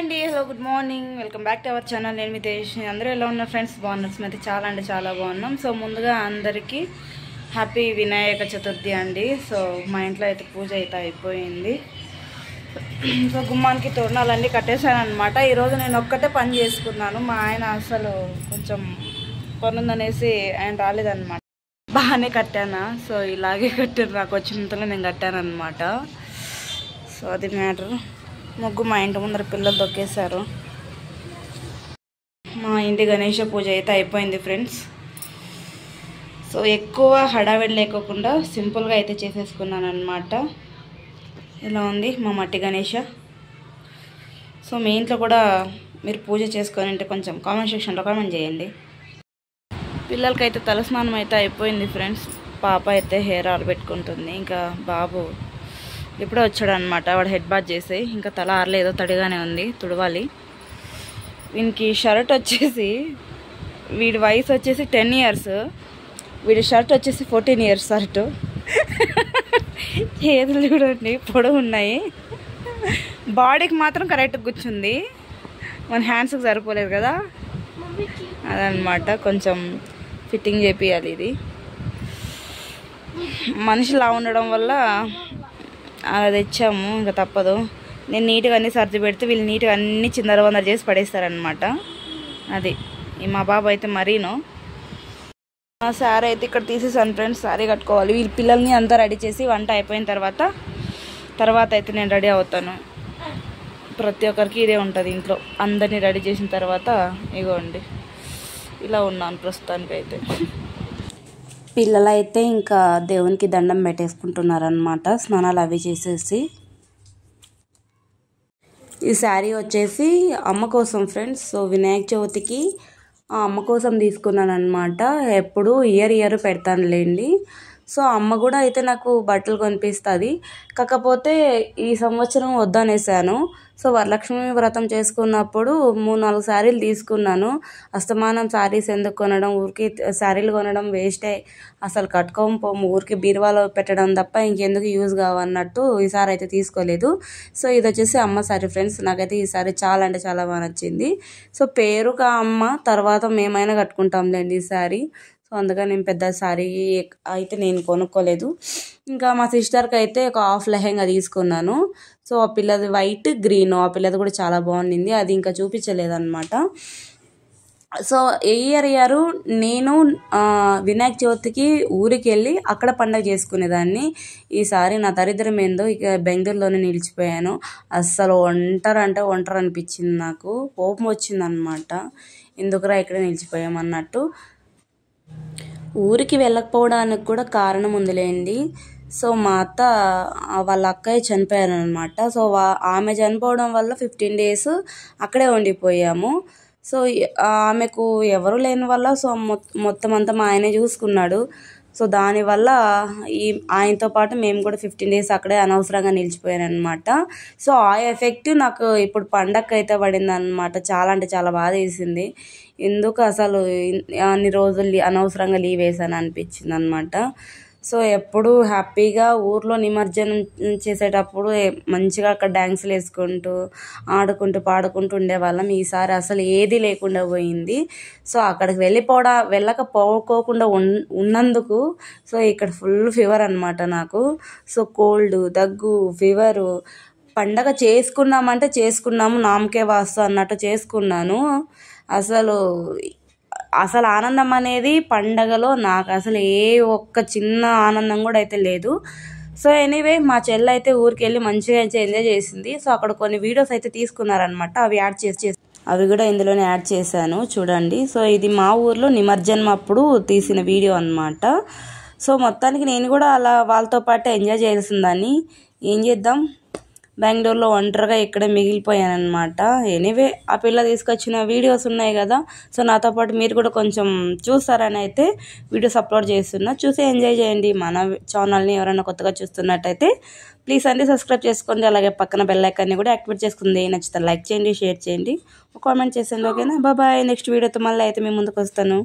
అండి hello good morning welcome back to our channel. నేను మితేష్. అందరూ ఎలా ఉన్నారు ఫ్రెండ్స్? బాగున్నారు. అయితే చాలా అంటే చాలా బాగున్నాం. సో ముందుగా అందరికీ హ్యాపీ వినాయక చతుర్థి అండి. సో మా ఇంట్లో అయితే పూజ అయితే అయిపోయింది. సో గుమ్మానికి తోరణాలన్నీ కట్టేశాను అనమాట. ఈరోజు నేను ఒక్కటే పని చేసుకున్నాను. మా ఆయన అసలు కొంచెం పని ఉందనేసి ఆయన రాలేదన్నమాట. బాగానే కట్టానా? సో ఇలాగే కట్టాను, నాకు వచ్చినంతలో నేను కట్టాను అనమాట. సో అది మ్యాటర్. ముగ్గు మా ఇంటి ముందర పిల్లలు తొక్కేశారు. మా ఇంటి గణేష పూజ అయితే అయిపోయింది ఫ్రెండ్స్. సో ఎక్కువ హడావిడి లేకోకుండా సింపుల్గా అయితే చేసేసుకున్నాను అనమాట. ఇలా ఉంది మా మట్టి గణేష. సో మీ ఇంట్లో కూడా మీరు పూజ చేసుకొని అంటే కొంచెం కామెంట్ సెక్షన్లో కామెంట్ చేయండి. పిల్లలకైతే తలస్నానం అయితే అయిపోయింది ఫ్రెండ్స్. పాప అయితే హెయిర్ ఆయిల్ పెట్టుకుంటుంది. ఇంకా బాబు ఇప్పుడే వచ్చాడు అనమాట. వాడు హెడ్ బాత్ చేసి ఇంకా తల ఆరలేదో తడిగానే ఉంది, తుడవాలి. వీనికి షర్ట్ వచ్చేసి, వీడి వయసు వచ్చేసి 10 years, వీడి షర్ట్ వచ్చేసి 14 years షర్ట్. చేతులు చూడండి పొడవు ఉన్నాయి. బాడీకి మాత్రం కరెక్ట్గా కూర్చుంది, మన హ్యాండ్స్కి సరిపోలేదు కదా, అదనమాట. కొంచెం ఫిట్టింగ్ చేపియాలి. ఇది మనిషిలా ఉండడం వల్ల అలా తెచ్చాము, ఇంకా తప్పదు. నేను నీట్గా అన్నీ సర్ది పెడితే వీళ్ళు నీట్గా అన్నీ చిందరవందర చేసి పడేస్తారనమాట. అది మా బాబు అయితే మరీను. శారీ అయితే ఇక్కడ తీసేసాను ఫ్రెండ్స్. శారీ కట్టుకోవాలి. వీళ్ళ పిల్లల్ని అంతా రెడీ చేసి వంట అయిపోయిన తర్వాత అయితే నేను రెడీ అవుతాను. ప్రతి ఒక్కరికి ఇదే ఉంటుంది ఇంట్లో. అందరినీ రెడీ చేసిన తర్వాత ఇగోండి ఇలా ఉన్నాను ప్రస్తుతానికైతే. పిల్లలైతే ఇంకా దేవునికి దండం పెట్టేసుకుంటున్నారనమాట, స్నానాలు అవి చేసేసి. ఈ శారీ వచ్చేసి అమ్మ కోసం ఫ్రెండ్స్. సో వినాయక చవితికి అమ్మ కోసం తీసుకున్నాను అనమాట. ఎప్పుడు ఇయర్ పెడతానులేండి. సో అమ్మ కూడా అయితే నాకు బట్టలు కొనిపిస్తుంది. కాకపోతే ఈ సంవత్సరం వద్దనేసాను. సో వరలక్ష్మి వ్రతం చేసుకున్నప్పుడు 3-4 శారీలు తీసుకున్నాను. అస్తమానం శారీస్ ఎందుకు కొనడం, ఊరికి శారీలు కొనడం వేస్టే, అసలు కట్టుకోకపోము, ఊరికి బీరువాలో పెట్టడం తప్ప ఇంకెందుకు యూజ్ కావన్నట్టు ఈసారి అయితే తీసుకోలేదు. సో ఇది వచ్చేసి అమ్మ శారీ ఫ్రెండ్స్. నాకైతే ఈ శారీ చాలా అంటే చాలా బాగా నచ్చింది. సో పేరుగా అమ్మ, తర్వాత మేమైనా కట్టుకుంటాంలేండి ఈ శారీ. సో అందుకని నేను పెద్ద శారీ అయితే నేను కొనుక్కోలేదు. ఇంకా మా సిస్టర్కి అయితే ఒక హాఫ్ లెహెంగా తీసుకున్నాను. సో ఆ పిల్లది వైట్ గ్రీన్, ఆ పిల్లది కూడా చాలా బాగుండింది. అది ఇంకా చూపించలేదన్నమాట. సో ఇయర్ నేను వినాయక చవితికి ఊరికి వెళ్ళి అక్కడ పండగ చేసుకునేదాన్ని. ఈసారి నా దరిద్రం ఏందో ఇక బెంగళూరులోనే నిలిచిపోయాను. అస్సలు ఒంటరి అనిపించింది. నాకు కోపం వచ్చిందనమాట. ఎందుకురా ఇక్కడ నిలిచిపోయామన్నట్టు. ఊరికి వెళ్ళకపోవడానికి కూడా కారణం ఉందిలేండి. సో మా అత్త వాళ్ళ అక్కయ్య చనిపోయారనమాట. సో ఆమె చనిపోవడం వల్ల 15 days అక్కడే ఉండిపోయాము. సో ఆమెకు ఎవరు లేని వల్ల సో మొత్తం అంతా మా ఆయనే చూసుకున్నాడు. సో దానివల్ల ఆయనతో పాటు మేము కూడా 15 days అక్కడే అనవసరంగా నిలిచిపోయాను అనమాట. సో ఆ ఎఫెక్ట్ నాకు ఇప్పుడు పండగకి అయితే పడింది అనమాట. చాలా అంటే చాలా బాధ వేసింది. ఎందుకు అసలు అన్ని రోజులు అనవసరంగా లీవ్ వేసాను అనిపించింది అనమాట. సో ఎప్పుడు హ్యాపీగా ఊర్లో నిమజ్జనం చేసేటప్పుడు మంచిగా అక్కడ డ్యాన్సులు వేసుకుంటూ ఆడుకుంటూ పాడుకుంటూ ఉండేవాళ్ళం. ఈసారి అసలు ఏది లేకుండా పోయింది. సో అక్కడికి వెళ్ళకపోకుండా ఉన్నందుకు సో ఇక్కడ ఫుల్ ఫీవర్ అనమాట నాకు. సో కోల్డ్, దగ్గు, ఫీవరు. పండగ చేసుకున్నామంటే చేసుకున్నాము, నామకే వాస్తు అన్నట్టు చేసుకున్నాను. అసలు ఆనందం అనేది పండగలో నాకు అసలు ఏ ఒక్క చిన్న ఆనందం కూడా అయితే లేదు. సో ఎనీవే మా చెల్లి అయితే ఊరికి వెళ్ళి మంచిగా ఎంజాయ్ చేసింది. సో అక్కడ కొన్ని వీడియోస్ అయితే తీసుకున్నారనమాట. అవి కూడా ఇందులోనే యాడ్ చేశాను చూడండి. సో ఇది మా ఊర్లో నిమజ్జనం అప్పుడు తీసిన వీడియో అనమాట. సో మొత్తానికి నేను కూడా అలా వాళ్ళతో పాటు ఎంజాయ్ చేయాల్సిందని, ఏం చేద్దాం, బెంగళూరులో ఒంటరిగా ఇక్కడే మిగిలిపోయాను అనమాట. ఎనీవే ఆ పిల్ల తీసుకొచ్చిన వీడియోస్ ఉన్నాయి కదా, సో నాతో పాటు మీరు కూడా కొంచెం చూస్తారని అయితే వీడియోస్ అప్లోడ్ చేస్తున్నా. చూసి ఎంజాయ్ చేయండి. మన ఛానల్ని ఎవరైనా కొత్తగా చూస్తున్నట్టయితే ప్లీజ్ అండి సబ్స్క్రైబ్ చేసుకోండి. అలాగే పక్కన బెల్ ఐకాన్ని కూడా యాక్టివేట్ చేసుకుంది. నచ్చితే లైక్ చేయండి, షేర్ చేయండి, కామెంట్ చేసేయండి. ఓకేనా? బాయ్. నెక్స్ట్ వీడియోతో మళ్ళీ అయితే మేము ముందుకు వస్తాను.